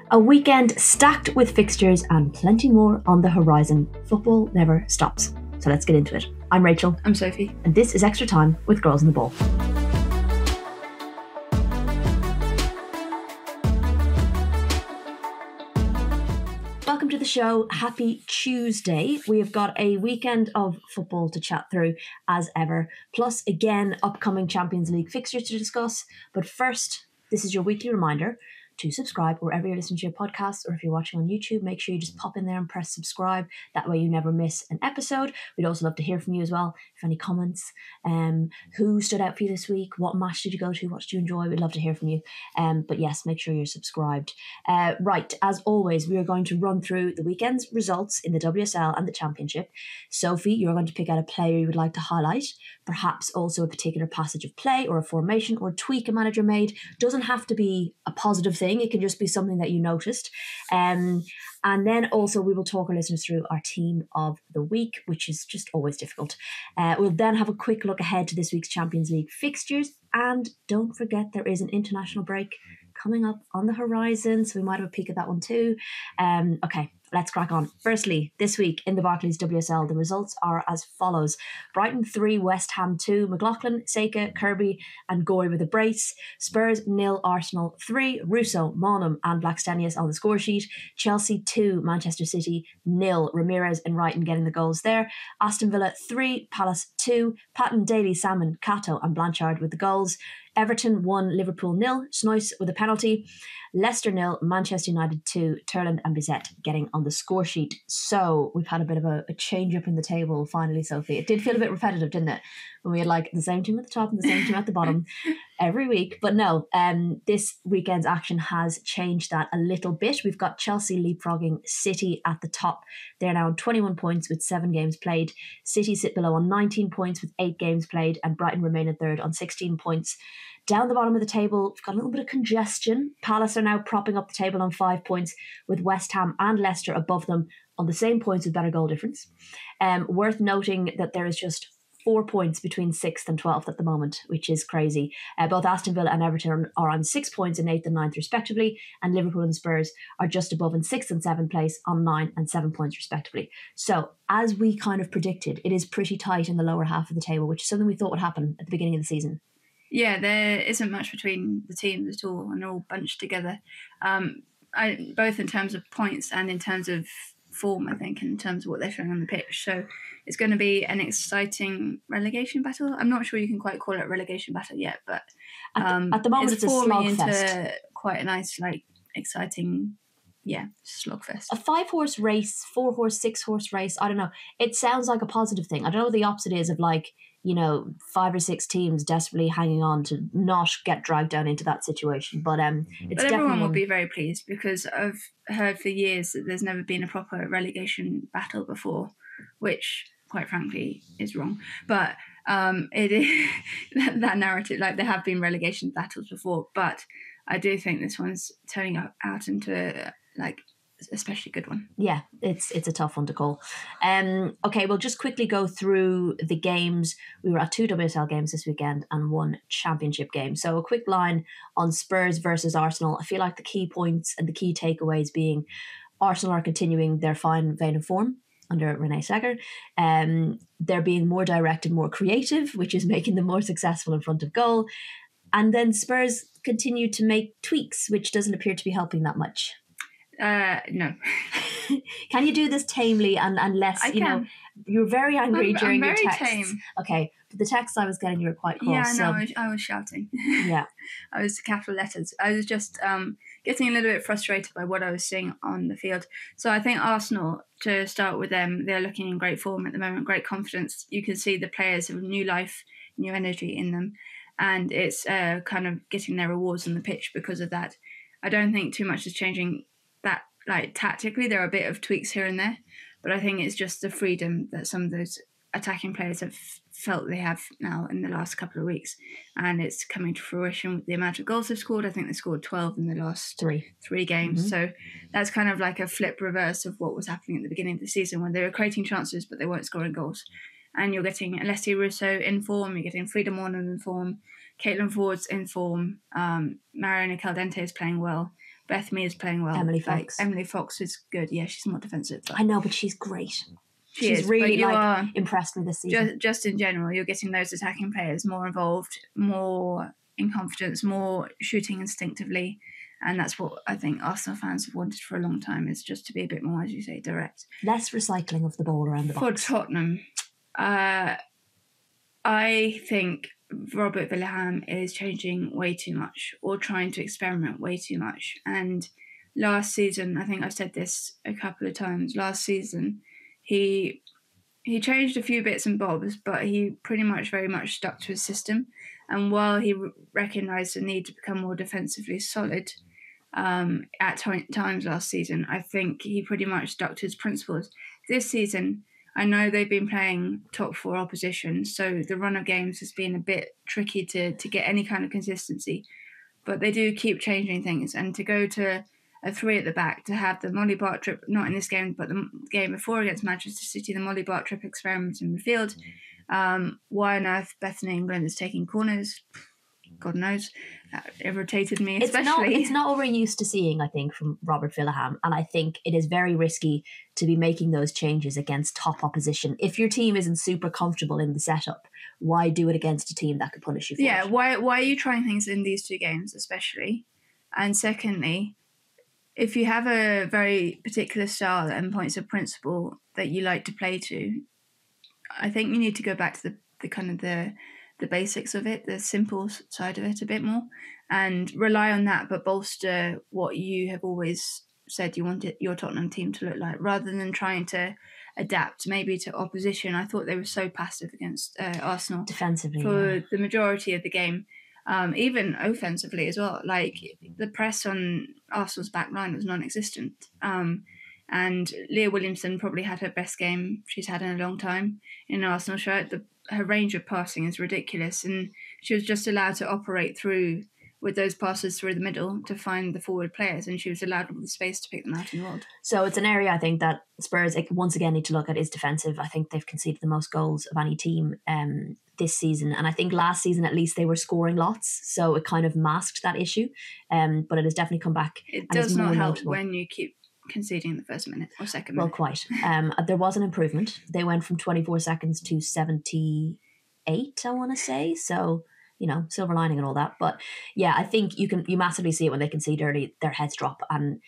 A weekend stacked with fixtures and plenty more on the horizon. Football never stops. So let's get into it. I'm Rachel. I'm Sophie. And this is Extra Time with Girls on the Ball. Welcome to the show. Happy Tuesday. We have got a weekend of football to chat through as ever. Plus, again, upcoming Champions League fixtures to discuss. But first, this is your weekly reminder to subscribe wherever you're listening to your podcast, or if you're watching on YouTube, make sure you just pop in there and press subscribe. That way you never miss an episode. We'd also love to hear from you as well. If any comments, who stood out for you this week? What match did you go to? What did you enjoy? We'd love to hear from you. But yes, make sure you're subscribed. Right, as always, we are going to run through the weekend's results in the WSL and the Championship. Sophie, you're going to pick out a player you would like to highlight, perhaps also a particular passage of play or a formation or tweak a manager made. Doesn't have to be a positive thing. It can just be something that you noticed. And then also we will talk our listeners through our team of the week, which is just always difficult. We'll then have a quick look ahead to this week's Champions League fixtures. And don't forget, there is an international break coming up on the horizon, so we might have a peek at that one too. Okay, let's crack on. Firstly, this week in the Barclays WSL, the results are as follows. Brighton 3, West Ham 2, McLaughlin, Seika, Kirby and Goy with a brace. Spurs 0, Arsenal 3, Russo, Monum and Blackstenius on the score sheet. Chelsea 2, Manchester City 0, Ramirez and Wrighton getting the goals there. Aston Villa 3, Palace 2, Patton, Daly, Salmon, Cato and Blanchard with the goals. Everton 1, Liverpool 0, Snoyce with a penalty. Leicester 0, Manchester United 2, Turland and Bizet getting on the score sheet. So we've had a bit of a change up in the table finally, Sophie. It did feel a bit repetitive, didn't it? When we had like the same team at the top and the same team at the bottom every week. But no, this weekend's action has changed that a little bit. We've got Chelsea leapfrogging City at the top. They're now on 21 points with 7 games played. City sit below on 19 points with 8 games played, and Brighton remain in third on 16 points. Down the bottom of the table, we've got a little bit of congestion. Palace are now propping up the table on 5 points, with West Ham and Leicester above them on the same points with better goal difference. Worth noting that there is just 4 points between 6th and 12th at the moment, which is crazy. Both Aston Villa and Everton are on 6 points in 8th and 9th respectively, and Liverpool and Spurs are just above in 6th and 7th place on 9 and 7 points respectively. So, as we kind of predicted, it is pretty tight in the lower half of the table, which is something we thought would happen at the beginning of the season. Yeah, there isn't much between the teams at all, and they're all bunched together. Both in terms of points and in terms of form, I think, in terms of what they're showing on the pitch. So it's going to be an exciting relegation battle. I'm not sure you can quite call it a relegation battle yet, but at the moment it's a slogfest. Into quite a nice, exciting, slogfest. A 5-horse race, 4-horse, 6-horse race. I don't know. It sounds like a positive thing. I don't know what the opposite is of 5 or 6 teams desperately hanging on to not get dragged down into that situation. But it's but everyone will definitely be very pleased, because I've heard for years that there's never been a proper relegation battle before, which, quite frankly, is wrong. But it is that narrative. There have been relegation battles before, but I do think this one's turning out into especially good one. Yeah, it's a tough one to call. Okay, we'll just quickly go through the games. We were at 2 WSL games this weekend and 1 Championship game. So a quick line on Spurs versus Arsenal. I feel like the key points and the key takeaways being Arsenal are continuing their fine vein of form under Renee Seger. They're being more direct and more creative, which is making them more successful in front of goal. And then Spurs continue to make tweaks, which doesn't appear to be helping that much. No. Can you do this tamely and less? I can. You were very angry during I'm very your texts. tame. Okay, but the texts I was getting, you were quite cross. Yeah, no, I was shouting. Yeah, I was capital letters. I was just getting a little bit frustrated by what I was seeing on the field. So I think Arsenal, to start with them, they're looking in great form at the moment, great confidence. You can see the players have new life, new energy in them, and it's kind of getting their rewards on the pitch because of that. I don't think too much is changing that, tactically. There are a bit of tweaks here and there, but I think it's just the freedom that some of those attacking players have felt they have now in the last couple of weeks, and it's coming to fruition with the amount of goals they've scored. I think they scored 12 in the last three games. Mm-hmm. So that's kind of like a flip reverse of what was happening at the beginning of the season, when they were creating chances but they weren't scoring goals. And you're getting Alessia Russo in form, you're getting Frida Mornham in form, Caitlin Ford's in form. Mariana Caldente is playing well. Beth Mee is playing well. Emily Fox. Emily Fox is good. Yeah, she's more defensive. I know, but she's great. She's really impressed me this season. Just in general, you're getting those attacking players more involved, more in confidence, more shooting instinctively. And that's what I think Arsenal fans have wanted for a long time, is just to be a bit more, as you say, direct. Less recycling of the ball around the box. For Tottenham, I think Robert Villaham is changing way too much, or trying to experiment way too much. And last season, I think I've said this a couple of times, last season, he changed a few bits and bobs, but he pretty much very much stuck to his system. And while he recognised the need to become more defensively solid at times last season, I think he pretty much stuck to his principles. This season, I know they've been playing top 4 opposition, so the run of games has been a bit tricky to get any kind of consistency. But they do keep changing things, and to go to a 3 at the back, to have the Molly Bart trip, not in this game, but the game before against Manchester City, the Molly Bart trip experiment in midfield. Why on earth Bethany England is taking corners? God knows. That irritated me, especially. It's not what we're used to seeing, I think, from Robert Villaham. And I think it is very risky to be making those changes against top opposition. If your team isn't super comfortable in the setup, why do it against a team that could punish you for it? Why are you trying things in these 2 games, especially? And secondly, if you have a very particular style and points of principle that you like to play to, I think you need to go back to the kind of the basics of it, the simple side of it a bit more, and rely on that, but bolster what you have always said you wanted your Tottenham team to look like, rather than trying to adapt maybe to opposition. I thought they were so passive against Arsenal defensively for the majority of the game, even offensively as well. Like, the press on Arsenal's back line was non-existent. And Leah Williamson probably had her best game she's had in a long time in an Arsenal shirt. Her range of passing is ridiculous, and she was just allowed to operate through with those passes through the middle to find the forward players, and she was allowed all the space to pick them out in the world. So it's an area I think that Spurs once again need to look at is defensive. I think they've conceded the most goals of any team this season, and I think last season at least they were scoring lots, so it kind of masked that issue. But it has definitely come back. It does not help when you keep conceding the first minute or second minute. Well, quite. There was an improvement. They went from 24 seconds to 78, I want to say. So, silver lining and all that. But yeah, I think you massively see it when they concede early, their heads drop. And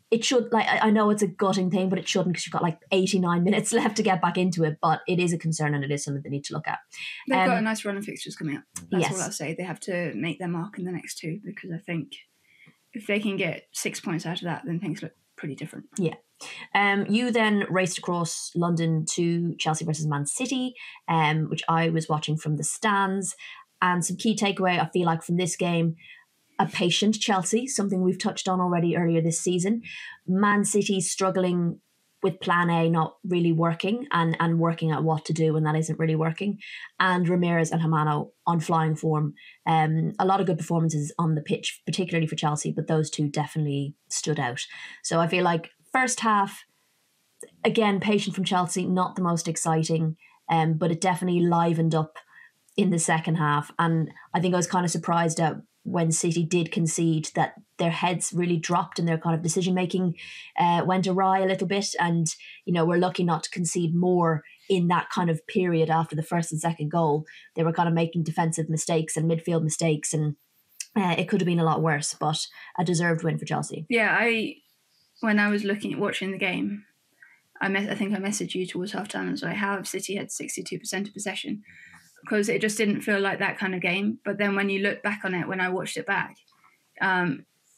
it should, I know it's a gutting thing, but it shouldn't, because you've got 89 minutes left to get back into it. But it is a concern, and it is something they need to look at. They've got a nice run of fixtures coming up. That's all I'll say. They have to make their mark in the next 2, because I think if they can get 6 points out of that, then things look pretty different. Yeah. You then raced across London to Chelsea versus Man City, which I was watching from the stands. And some key takeaway, I feel like, from this game: a patient Chelsea, something we've touched on already earlier this season. Man City struggling with plan A not really working, and working out what to do when that isn't really working. And Ramirez and Hamano on flying form. A lot of good performances on the pitch, particularly for Chelsea, but those 2 definitely stood out. So I feel like first half, again, patient from Chelsea, not the most exciting, but it definitely livened up in the second half. And I think I was kind of surprised at when City did concede that their heads really dropped and their kind of decision making went awry a little bit. And, we're lucky not to concede more in that kind of period after the first and second goal. They were kind of making defensive mistakes and midfield mistakes, and it could have been a lot worse, but a deserved win for Chelsea. Yeah, when I was watching the game, I think I messaged you towards half-time and was like, how have City had 62% of possession? Because it just didn't feel like that kind of game. But then when you look back on it, when I watched it back,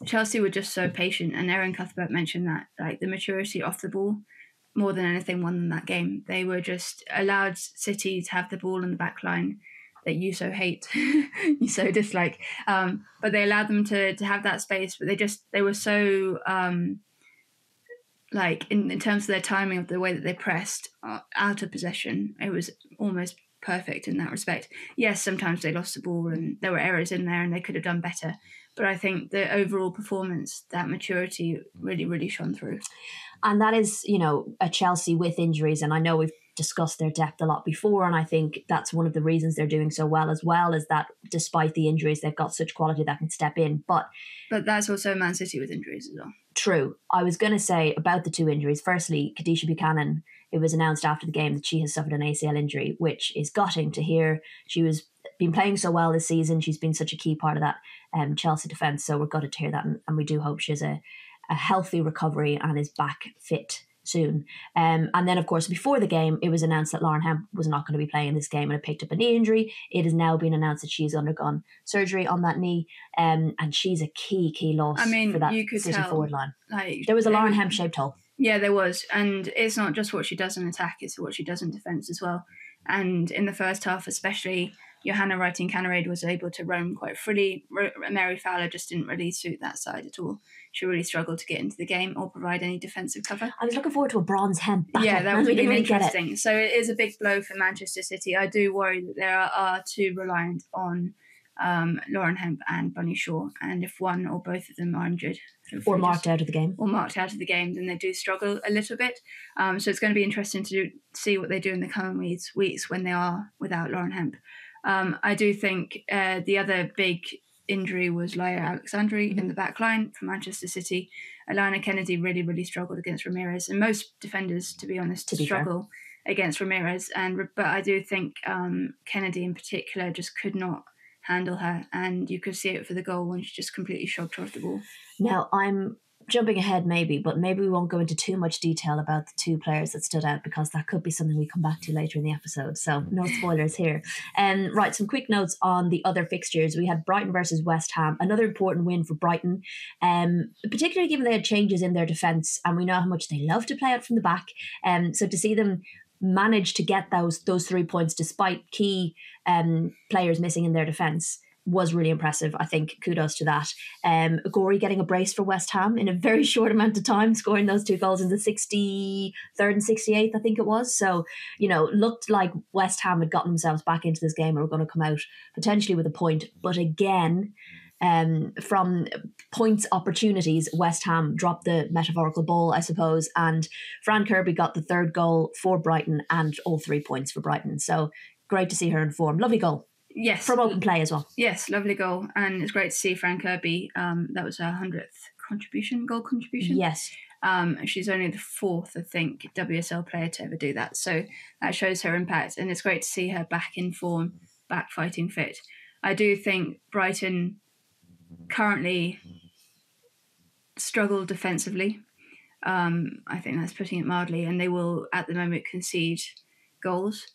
Chelsea were just so patient. And Erin Cuthbert mentioned that, the maturity off the ball, more than anything, won them that game. They were just allowed City to have the ball in the back line that you so hate, you so dislike. But they allowed them to have that space. But they were so, in terms of their timing of the way that they pressed out of possession, it was almost perfect in that respect. Yes, sometimes they lost the ball and there were errors in there and they could have done better. But I think the overall performance, that maturity really, really shone through. And that is, a Chelsea with injuries. And I know we've discussed their depth a lot before, and I think that's one of the reasons they're doing so well as well, is that despite the injuries, they've got such quality that can step in. But that's also Man City with injuries as well. True. I was going to say about the two injuries. Firstly, Kadisha Buchanan, it was announced after the game that she has suffered an ACL injury, which is gutting to hear. She was been playing so well this season. She's been such a key part of that Chelsea defence. So we're gutted to hear that. And we do hope she has a healthy recovery and is back fit soon. And then, of course, before the game, it was announced that Lauren Hemp was not going to be playing this game and had picked up a knee injury. It has now been announced that she's undergone surgery on that knee, and she's a key loss for that City forward line. There was a Lauren Hemp shaped hole. Yeah, there was. And it's not just what she does in attack, it's what she does in defence as well. And in the first half especially, Johanna Wrighting-Canarade was able to roam quite freely. Mary Fowler just didn't really suit that side at all. She really struggled to get into the game or provide any defensive cover. I was looking forward to a bronze Hemp battle. Yeah, that would be really interesting. So it is a big blow for Manchester City. I do worry that they are too reliant on Lauren Hemp and Bunny Shaw. And if one or both of them are injured, or marked out of the game, then they do struggle a little bit. So it's going to be interesting to see what they do in the coming weeks when they are without Lauren Hemp. I do think the other big injury was Laia Alexandri in the back line for Manchester City. Alana Kennedy really struggled against Ramirez, and most defenders, to be honest, struggle against Ramirez. But I do think Kennedy in particular just could not handle her, and you could see it for the goal when she just completely shrugged off the ball. Now, I'm jumping ahead but maybe we won't go into too much detail about the two players that stood out, because that could be something we come back to later in the episode, so no spoilers here. Right, some quick notes on the other fixtures. We had Brighton versus West Ham, another important win for Brighton, particularly given they had changes in their defence, and we know how much they love to play out from the back, so to see them manage to get those 3 points despite key players missing in their defence was really impressive. I think kudos to that. Gorey getting a brace for West Ham in a very short amount of time, scoring those two goals in the 63rd and 68th, I think it was. So, looked like West Ham had gotten themselves back into this game and were going to come out potentially with a point. But again, from points opportunities, West Ham dropped the metaphorical ball, I suppose, and Fran Kirby got the third goal for Brighton and all 3 points for Brighton. So great to see her in form. Lovely goal. Yes. From open play as well. Yes, lovely goal. And it's great to see Fran Kirby. That was her 100th goal contribution. Yes. She's only the fourth, I think, WSL player to ever do that. So that shows her impact. And it's great to see her back in form, back fighting fit. I do think Brighton currently struggle defensively. I think that's putting it mildly. And they will, at the moment, concede goals.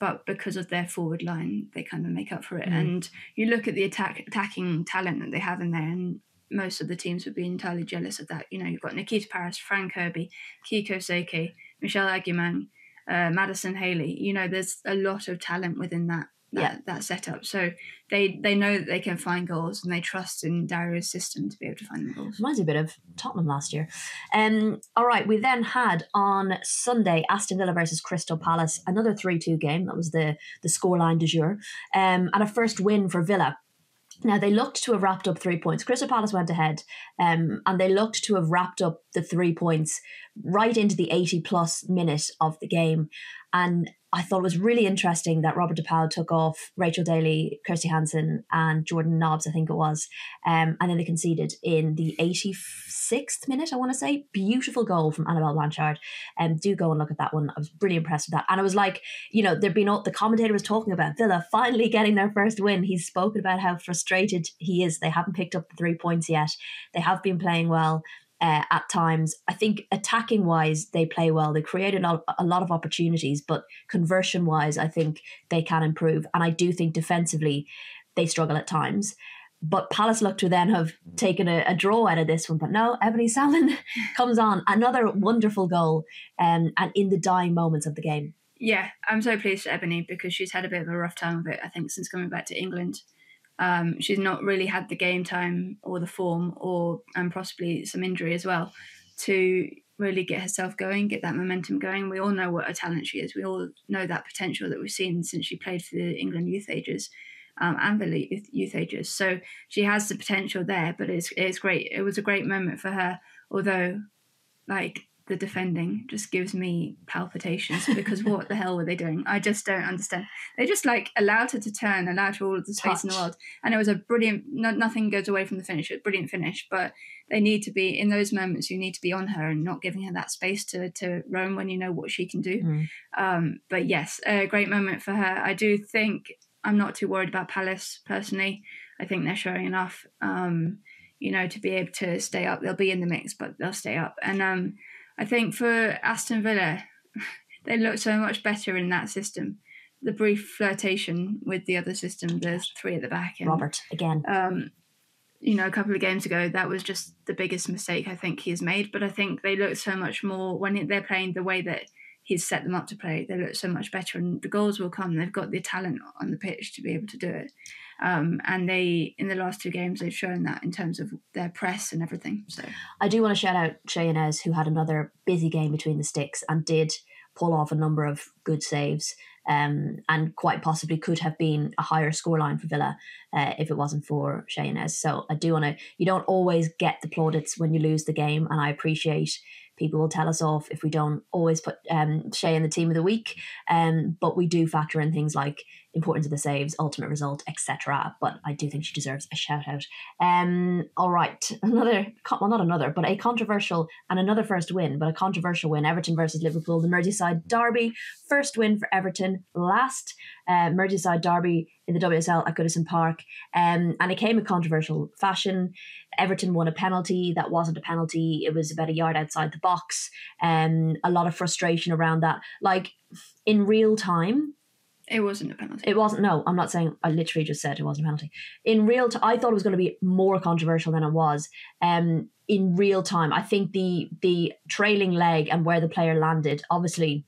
But because of their forward line, they kind of make up for it. And you look at the attacking talent that they have in there, and most of the teams would be entirely jealous of that. You've got Nikita Paris, Fran Kirby, Kiko Seke, Michelle Aguiman, Madison Haley. There's a lot of talent within that setup. So they know that they can find goals, and they trust in Dario's system to be able to find the goals. Reminds me a bit of Tottenham last year. All right, we then had on Sunday Aston Villa versus Crystal Palace, another 3-2 game. That was the scoreline du jour, and a first win for Villa. Now, they looked to have wrapped up 3 points. Crystal Palace went ahead, and they looked to have wrapped up the 3 points right into the 80-plus minute of the game. And I thought it was really interesting that Robert DePaul took off Rachel Daly, Kirsty Hansen, and Jordan Nobbs, I think it was. And then they conceded in the 86th minute, I want to say. Beautiful goal from Annabelle Blanchard. Do go and look at that one. I was really impressed with that. And it was like, the commentator was talking about Villa finally getting their first win. He's spoken about how frustrated he is. They haven't picked up the 3 points yet. They have been playing well. At times, I think attacking wise they play well. They create a lot of opportunities, but conversion wise I think they can improve, and I do think defensively they struggle at times. But Palace look to then have taken a draw out of this one, but no, Ebony Salmon comes on, another wonderful goal, and in the dying moments of the game. Yeah, I'm so pleased for Ebony, because she's had a bit of a rough time of it, I think, since coming back to England. She's not really had the game time or the form, and possibly some injury as well, to really get herself going, get that momentum going. We all know what a talent she is. We all know that potential that we've seen since she played for the England youth ages and the youth ages. So she has the potential there, but it's great. It was a great moment for her, although the defending just gives me palpitations because what the hell were they doing? I just don't understand. They just like allowed her to turn, allowed her all of the space in the world. And it was a brilliant, nothing goes away from the finish. It was a brilliant finish, but they need to be, in those moments, you need to be on her and not giving her that space to roam when you know what she can do. But yes, a great moment for her. I do think, I'm not too worried about Palace personally. I think they're showing enough, to be able to stay up. They'll be in the mix, but they'll stay up. And I think for Aston Villa, they look so much better in that system. The brief flirtation with the other system, there's three at the back. And, Robert, again. A couple of games ago, that was just the biggest mistake I think he's made. But I think they look so much more, when they're playing the way that he's set them up to play, they look so much better. And the goals will come. They've got the talent on the pitch to be able to do it. And they, in the last 2 games, they've shown that in terms of their press and everything. So I do want to shout out Shea Inez, who had another busy game between the sticks and did pull off a number of good saves, and quite possibly could have been a higher scoreline for Villa if it wasn't for Shea Inez. So I do want to, you don't always get the plaudits when you lose the game, and I appreciate people will tell us off if we don't always put Shea in the team of the week, but we do factor in things like importance of the saves, ultimate result, etc. But I do think she deserves a shout out. All right, a controversial and another first win, but a controversial win. Everton versus Liverpool, the Merseyside Derby. First win for Everton, last Merseyside Derby in the WSL at Goodison Park, and it came in controversial fashion. Everton won a penalty that wasn't a penalty. It was about a yard outside the box. A lot of frustration around that. Like, in real time, it wasn't a penalty. It wasn't. No, I'm not saying. I literally just said it wasn't a penalty. In real time, I thought it was going to be more controversial than it was. In real time, I think the trailing leg and where the player landed obviously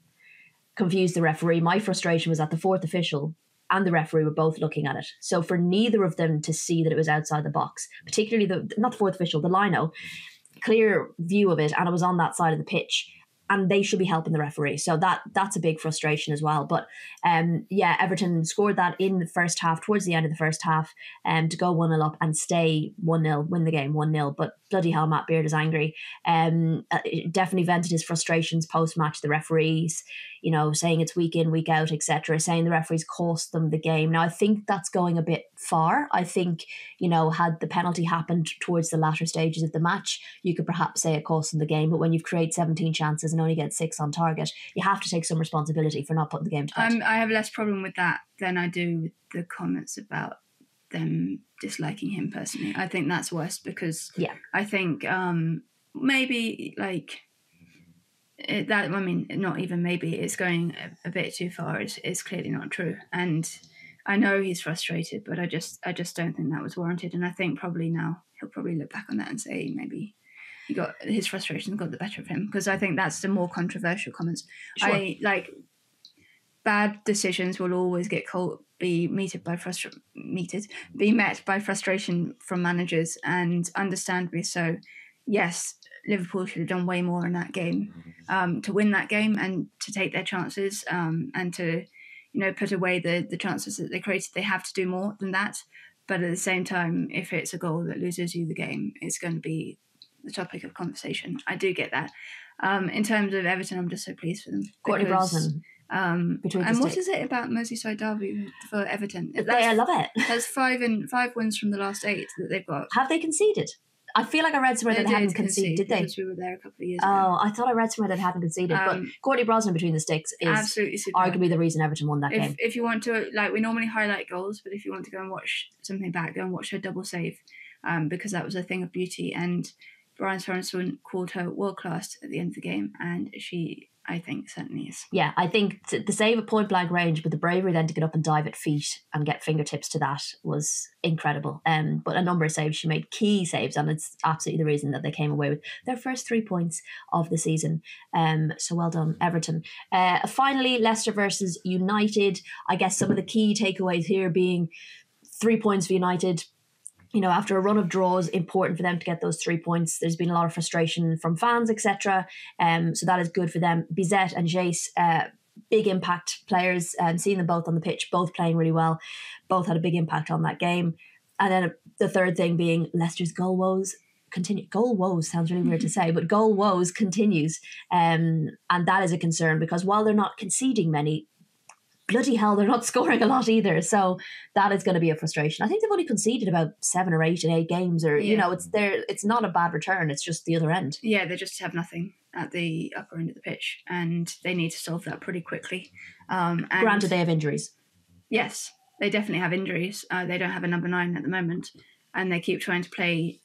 confused the referee. My frustration was that the fourth official and the referee were both looking at it. So for neither of them to see that it was outside the box, particularly not the fourth official, the lino, clear view of it, and it was on that side of the pitch. And they should be helping the referee. So that's a big frustration as well. But Everton scored that in the first half, towards the end of the first half, to go 1-0 up and stay 1-0, win the game 1-0. But bloody hell, Matt Beard is angry. Definitely vented his frustrations post-match. The referees, saying it's week in, week out, etc., saying the referees cost them the game. Now, I think that's going a bit far. I think, had the penalty happened towards the latter stages of the match, you could perhaps say it cost them the game. But when you've created 17 chances and only get 6 on target, you have to take some responsibility for not putting the game to bed. I have less problem with that than I do with the comments about them disliking him personally. I think that's worse because I think maybe like that. I mean, not even maybe. It's going a bit too far. It's clearly not true, and I know he's frustrated, but I just don't think that was warranted. And I think probably now he'll probably look back on that and say maybe his frustrations got the better of him, because I think that's the more controversial comments. Sure. Bad decisions will always be met by frustration from managers, and understandably so. Yes, Liverpool should have done way more in that game to win that game and to take their chances and to put away the chances that they created. They have to do more than that. But at the same time, if it's a goal that loses you the game, it's going to be the topic of conversation. I do get that. In terms of Everton, I'm just so pleased for them. Courtney Brosnan. And what is it about Merseyside Derby for Everton? I love it. There's 5 wins from the last 8 that they've got. Have they conceded? I feel like I read somewhere that they hadn't conceded. Did they? Because we were there a couple of years ago. Oh, I thought I read somewhere that hadn't conceded. But Courtney Brosnan between the sticks is absolutely arguably the reason Everton won that game. If you want to, we normally highlight goals, but if you want to go and watch something back, go and watch her double save, because that was a thing of beauty. And Brian Sorensen called her world class at the end of the game, and she, I think, certainly is. Yeah, I think the save at point blank range, but the bravery then to get up and dive at feet and get fingertips to that was incredible. But a number of saves, she made key saves, and it's absolutely the reason that they came away with their first 3 points of the season. So well done, Everton. Finally, Leicester versus United. I guess some of the key takeaways here being 3 points for United. After a run of draws, important for them to get those 3 points. There's been a lot of frustration from fans, etc. So that is good for them. Bizet and Jace, big impact players, and seeing them both on the pitch, both playing really well, both had a big impact on that game. And then the third thing being Leicester's goal woes. continue. Goal woes sounds really weird to say, but goal woes continues. And that is a concern because while they're not conceding many, bloody hell, they're not scoring a lot either. So that is going to be a frustration. I think they've only conceded about 7 or 8 in 8 games, or it's not a bad return. It's just the other end. Yeah, they just have nothing at the upper end of the pitch, and they need to solve that pretty quickly. And granted, they have injuries. Yes, they definitely have injuries. They don't have a number 9 at the moment, and they keep trying to play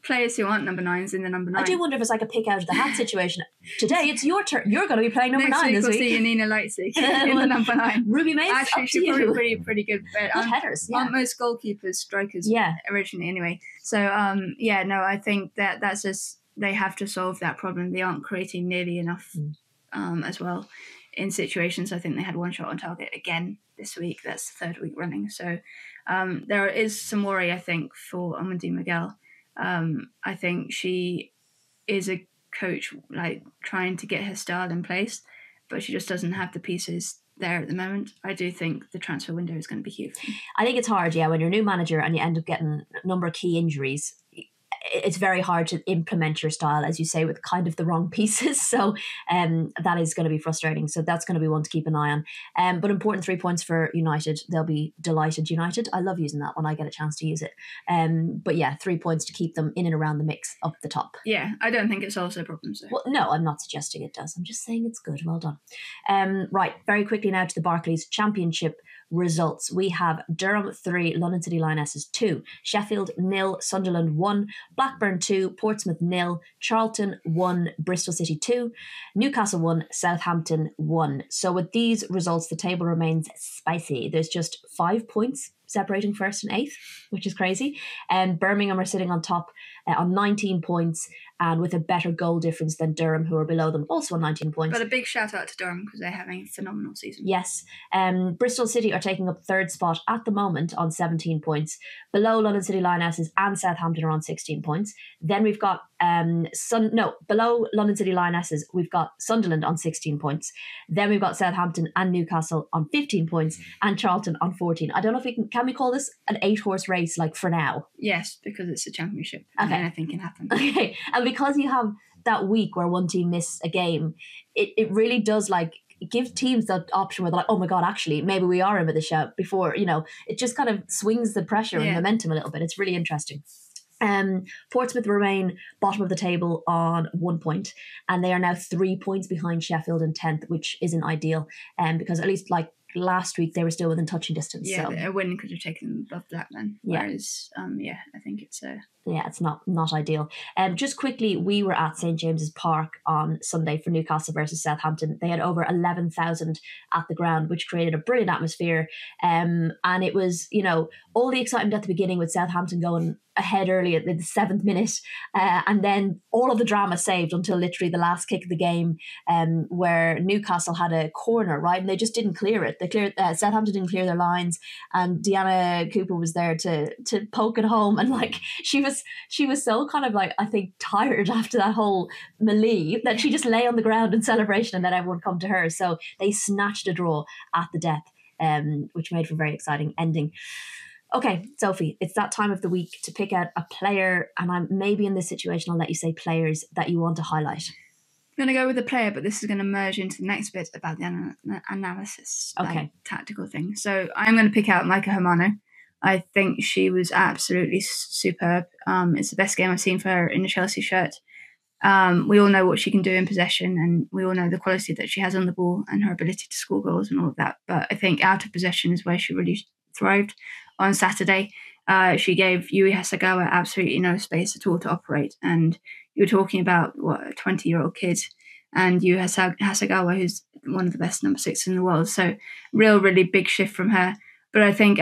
players who aren't number 9s in the number 9. I do wonder if it's like a pick out of the hat situation. Today it's your turn. You're going to be playing number 9 this week. We'll see Nina Leipzig in the number 9. Ruby Mace, actually, she's probably pretty good. But headers. Yeah. Aren't most goalkeepers strikers? Yeah. Originally, anyway. So I think that's just they have to solve that problem. They aren't creating nearly enough as well in situations. I think they had 1 shot on target again this week. That's the 3rd week running. So there is some worry, I think, for Amandine Miguel. I think she is a coach like trying to get her style in place, but she just doesn't have the pieces there at the moment. I do think the transfer window is going to be huge. I think it's hard, when you're a new manager and you end up getting a number of key injuries. It's very hard to implement your style, as you say, with kind of the wrong pieces. So that is going to be frustrating. So that's going to be one to keep an eye on. But important 3 points for United. They'll be delighted. United, I love using that when I get a chance to use it. But 3 points to keep them in and around the mix up the top. Yeah, I don't think it solves their problems though. Well, no, I'm not suggesting it does. I'm just saying it's good. Well done. Right, very quickly now to the Barclays Championship results. We have Durham 3, London City Lionesses 2, Sheffield 0, Sunderland 1, Blackburn 2, Portsmouth 0, Charlton 1, Bristol City 2, Newcastle 1, Southampton 1. So with these results, the table remains spicy. There's just 5 points separating 1st and 8th, which is crazy. And Birmingham are sitting on top on 19 points and with a better goal difference than Durham, who are below them, also on 19 points. But a big shout out to Durham because they're having a phenomenal season. Yes. Bristol City are taking up 3rd spot at the moment on 17 points. Below London City Lionesses and Southampton are on 16 points. Then we've got below London City Lionesses, we've got Sunderland on 16 points. Then we've got Southampton and Newcastle on 15 points and Charlton on 14. I don't know if can we call this an 8-horse race, like, for now? Yes, because it's a championship and anything can happen. Okay, and because you have that week where one team miss a game, it really does, like, give teams that option where they're like, oh my God, actually, maybe we are in with a shout before, it just kind of swings the pressure and momentum a little bit. It's really interesting. Portsmouth remain bottom of the table on 1 point, and they are now 3 points behind Sheffield in 10th, which isn't ideal, because at least like last week they were still within touching distance. Yeah, so a win could have taken them above that then. Whereas, I think it's it's not ideal. Just quickly, we were at St James's Park on Sunday for Newcastle versus Southampton. They had over 11,000 at the ground, which created a brilliant atmosphere. And it was, all the excitement at the beginning with Southampton going ahead early at the 7th minute, and then all of the drama saved until literally the last kick of the game, where Newcastle had a corner, right, and they just didn't clear it. Southampton didn't clear their lines, and Deanna Cooper was there to poke it home, and like she was so kind of like, I think, tired after that whole melee that she just lay on the ground in celebration, and then everyone come to her. So they snatched a draw at the death, which made for a very exciting ending. Okay, Sophie, it's that time of the week to pick out a player, and I'm maybe in this situation, I'll let you say players that you want to highlight. I'm going to go with a player, but this is going to merge into the next bit about the analysis, tactical thing. So I'm going to pick out Maika Hermano. I think she was absolutely superb. It's the best game I've seen for her in a Chelsea shirt. We all know what she can do in possession, and we all know the quality that she has on the ball and her ability to score goals and all of that. But I think out of possession is where she really thrived. On Saturday, she gave Yui Hasegawa absolutely no space at all to operate. And you were talking about, a 20-year-old kid, and Yui Hasegawa, who's one of the best number 6 in the world. So really big shift from her. But I think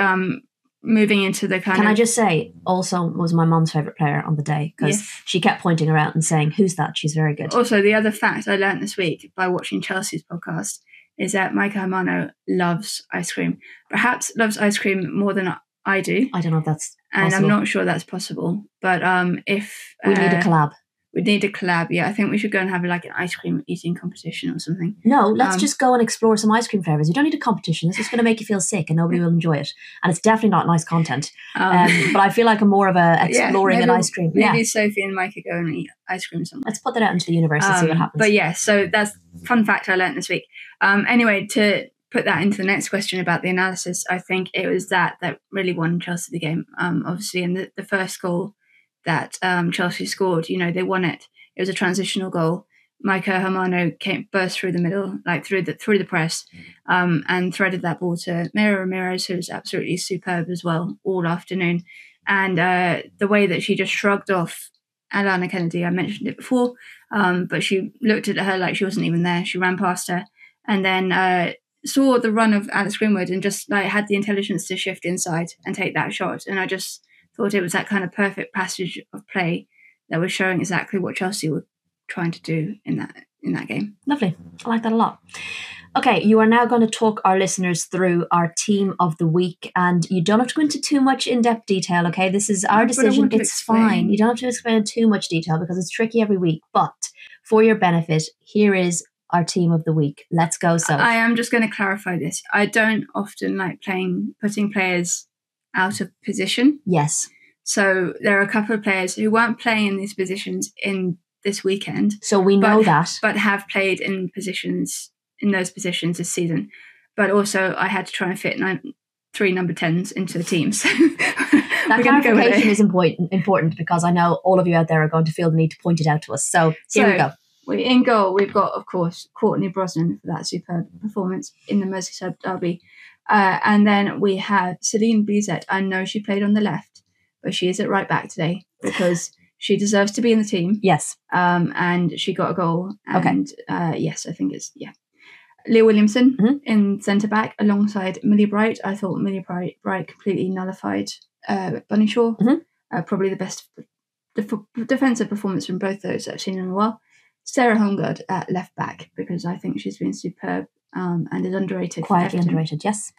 moving into the Can I just say, also was my mom's favourite player on the day, because she kept pointing her out and saying, who's that? She's very good. Also, the other fact I learned this week by watching Chelsea's podcast is that Maika Hermano loves ice cream. Perhaps loves ice cream more than I do. I don't know if that's and possible. I'm not sure that's possible. But if we need a collab. We need a collab. Yeah, I think we should go and have like an ice cream eating competition or something. No, let's just go and explore some ice cream flavours. You don't need a competition. This is going to make you feel sick and nobody will enjoy it. And it's definitely not nice content. But I feel like I'm more of a exploring an ice cream. Maybe Sophie and Micah go and eat ice cream somewhere. Let's put that out into the universe and see what happens. But yeah, so that's fun fact I learned this week. Anyway, to put that into the next question about the analysis, I think it was that really won Chelsea the game. Obviously, in the first goal that Chelsea scored, they won it. It was a transitional goal. Micah Hermano burst through the middle, like through the press, and threaded that ball to Ramirez, who was absolutely superb as well all afternoon. And the way that she just shrugged off Alana Kennedy, I mentioned it before, but she looked at her like she wasn't even there. She ran past her and then saw the run of Alex Greenwood and just like had the intelligence to shift inside and take that shot. And I just thought it was that kind of perfect passage of play that was showing exactly what Chelsea were trying to do in that game. Lovely. I like that a lot. Okay, you are now going to talk our listeners through our team of the week, and you don't have to go into too much in-depth detail, okay? This is our decision. It's fine. You don't have to explain in too much detail because it's tricky every week, but for your benefit, here is our team of the week. Let's go, Soph. I am just going to clarify this. I don't often like putting players out of position. Yes. So there are a couple of players who weren't playing in these positions in this weekend. So we know that. But have played in those positions this season. But also I had to try and fit 3 number 10s into the team. So that clarification is important because I know all of you out there are going to feel the need to point it out to us. So here we go. In goal, we've got, of course, Courtney Brosnan for that superb performance in the Merseyside derby. And then we have Celine Bizet. I know she played on the left, but she is at right back today because she deserves to be in the team. Yes. And she got a goal. And yes, I think it's, Leah Williamson in centre back alongside Millie Bright. I thought Millie Bright completely nullified Bunny Shaw. Probably the best defensive performance from both those I've seen in a while. Sarah Holmgard at left back because I think she's been superb and is underrated. Quietly underrated, yes.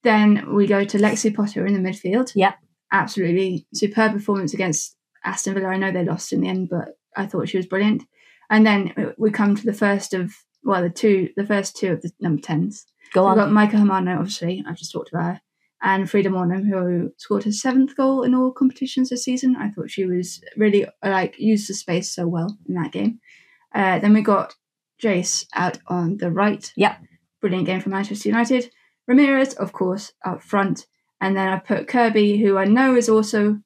Then we go to Lexi Potter in the midfield. Yeah. Absolutely superb performance against Aston Villa. I know they lost in the end, but I thought she was brilliant. And then we come to the first two of the number 10s. Go on. We've got Micah Hermano, obviously. I've just talked about her. And Frida Mornham, who scored her 7th goal in all competitions this season. I thought she was really, used the space so well in that game. Then we got Jace out on the right. Yeah. Brilliant game for Manchester United. Ramirez, of course, up front. And then I put Kirby, who I know is also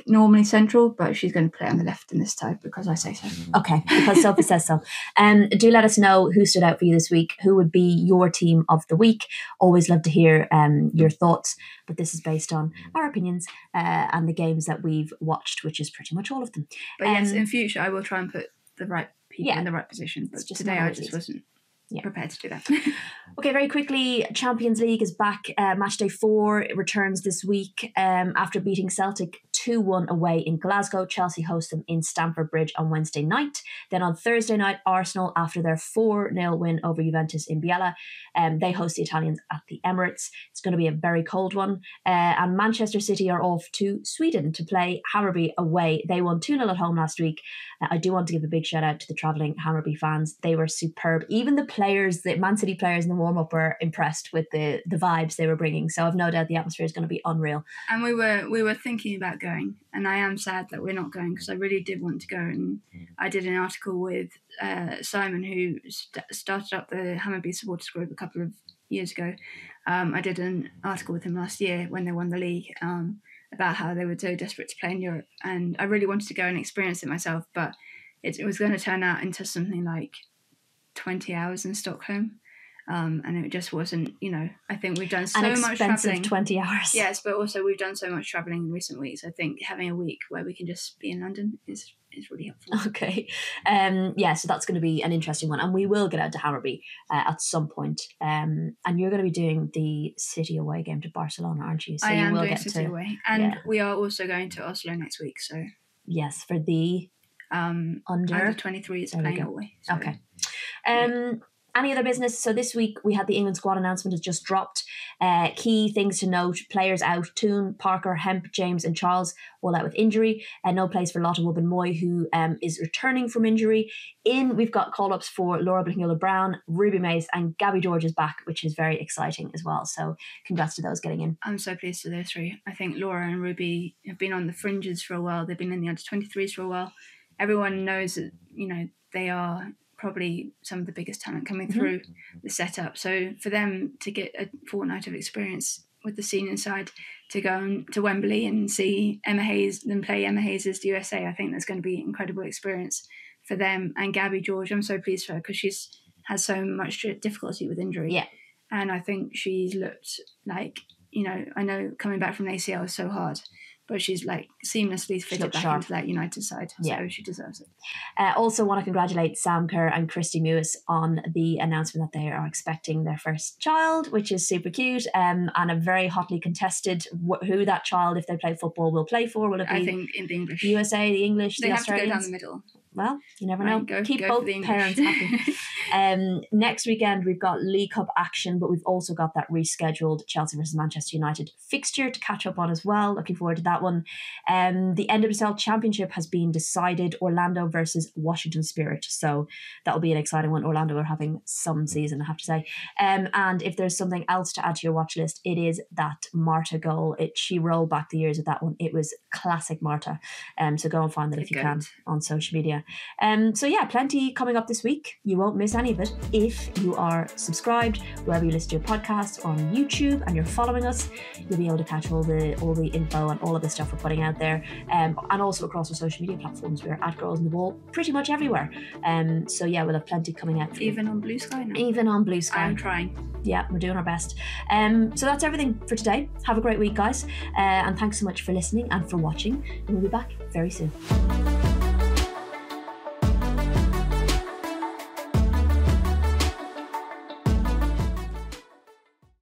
normally central, but she's going to play on the left in this time because I say so. Okay, because Sophie says so. Do let us know who stood out for you this week. Who would be your team of the week? Always love to hear your thoughts, but this is based on our opinions and the games that we've watched, which is pretty much all of them. But yes, in future I will try and put the right people in the right position. But today I just wasn't prepared to do that. Okay, very quickly, Champions League is back. Match day 4 returns this week after beating Celtic 2-1 away in Glasgow. Chelsea host them in Stamford Bridge on Wednesday night. Then on Thursday night, Arsenal, after their 4-0 win over Juventus in Biella, they host the Italians at the Emirates. It's going to be a very cold one. And Manchester City are off to Sweden to play Hammarby away. They won 2-0 at home last week. I do want to give a big shout out to the travelling Hammarby fans. They were superb. Even the Man City players in the warm-up were impressed with the vibes they were bringing. So I've no doubt the atmosphere is going to be unreal. And we were thinking about going, and I am sad that we're not going because I really did want to go. And I did an article with Simon, who started up the Hammarby supporters group a couple of years ago. I did an article with him last year when they won the league about how they were so desperate to play in Europe, and I really wanted to go and experience it myself, but it was going to turn out into something like 20 hours in Stockholm. And it just wasn't, I think we've done so much travelling. 20 hours. Yes, but also we've done so much travelling in recent weeks. I think having a week where we can just be in London is really helpful. Okay. So that's going to be an interesting one. And we will get out to Hammarby at some point. And you're going to be doing the City away game to Barcelona, aren't you? So I am will doing get City away. And we are also going to Oslo next week. So yes, for the under 23 is playing away. So. Okay. any other business? So this week we had the England squad announcement has just dropped. Key things to note: players out: Toon, Parker, Hemp, James and Charles all out with injury. No place for Lotte Wubben-Moy, who is returning from injury. We've got call-ups for Laura Blackmula-Brown, Ruby Mace and Gabby George is back, which is very exciting as well. So congrats to those getting in. I'm so pleased with those three. I think Laura and Ruby have been on the fringes for a while. They've been in the under-23s for a while. Everyone knows that, they are probably some of the biggest talent coming through the setup. So for them to get a fortnight of experience with the senior side, to go to Wembley and see Emma Hayes and play Emma Hayes' USA, I think that's going to be an incredible experience for them. And Gabby George, I'm so pleased for her because she's had so much difficulty with injury. Yeah. And I think she's looked like, I know coming back from an ACL is so hard, but she's like seamlessly fitted back into that United side. Yeah. So she deserves it. Also want to congratulate Sam Kerr and Christy Mewis on the announcement that they are expecting their first child, which is super cute, and a very hotly contested who that child, if they play football, will play for. Will it be, I think, in the English? USA, the English, they the have Australians? To go down the middle. Well, you never know. Keep go both parents happy. Next weekend we've got League Cup action, but we've also got that rescheduled Chelsea versus Manchester United fixture to catch up on as well. Looking forward to that one. The WSL Championship has been decided: Orlando versus Washington Spirit. So that'll be an exciting one. Orlando are having some season, I have to say. And if there's something else to add to your watch list, it is that Marta goal. She rolled back the years with that one. It was classic Marta. So go and find that if you can on social media. So yeah, plenty coming up this week. You won't miss any of it if you are subscribed wherever you listen to your podcasts, on YouTube, and you're following us. You'll be able to catch all the info and all of the stuff we're putting out there, and also across our social media platforms. We're at Girls on the Ball pretty much everywhere. So yeah, we'll have plenty coming out for you. Even on Blue Sky now. Even on Blue Sky. I'm trying. Yeah, we're doing our best. So that's everything for today. Have a great week, guys, and thanks so much for listening and for watching, and we'll be back very soon.